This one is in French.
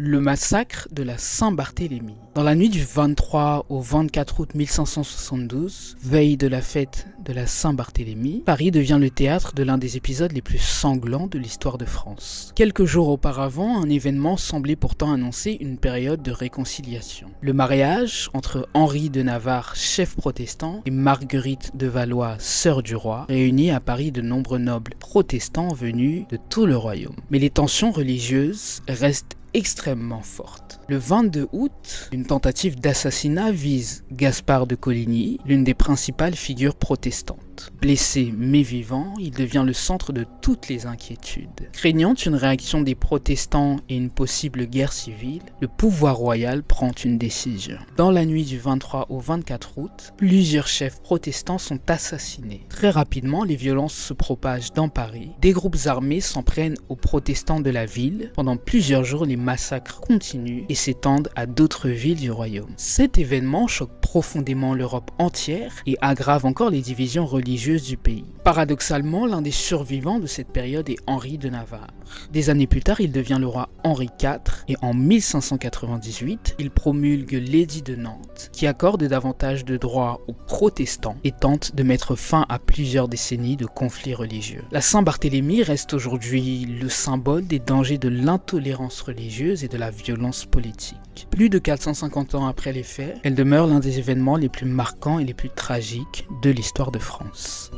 Le massacre de la Saint-Barthélemy. Dans la nuit du 23 au 24 août 1572, veille de la fête de la Saint-Barthélemy, Paris devient le théâtre de l'un des épisodes les plus sanglants de l'histoire de France. Quelques jours auparavant, un événement semblait pourtant annoncer une période de réconciliation. Le mariage entre Henri de Navarre, chef protestant, et Marguerite de Valois, sœur du roi, réunit à Paris de nombreux nobles protestants venus de tout le royaume. Mais les tensions religieuses restent extrêmement forte. Le 22 août, une tentative d'assassinat vise Gaspard de Coligny, l'une des principales figures protestantes. Blessé mais vivant, il devient le centre de toutes les inquiétudes. Craignant une réaction des protestants et une possible guerre civile, le pouvoir royal prend une décision. Dans la nuit du 23 au 24 août, plusieurs chefs protestants sont assassinés. Très rapidement, les violences se propagent dans Paris. Des groupes armés s'en prennent aux protestants de la ville. Pendant plusieurs jours, les massacres continuent et s'étendent à d'autres villes du royaume. Cet événement choque profondément l'Europe entière et aggrave encore les divisions religieuses du pays. Paradoxalement, l'un des survivants de cette période est Henri de Navarre. Des années plus tard, il devient le roi Henri IV et en 1598, il promulgue l'édit de Nantes qui accorde davantage de droits aux protestants et tente de mettre fin à plusieurs décennies de conflits religieux. La Saint-Barthélemy reste aujourd'hui le symbole des dangers de l'intolérance religieuse et de la violence politique. Plus de 450 ans après les faits, elle demeure l'un des événements les plus marquants et les plus tragiques de l'histoire de France.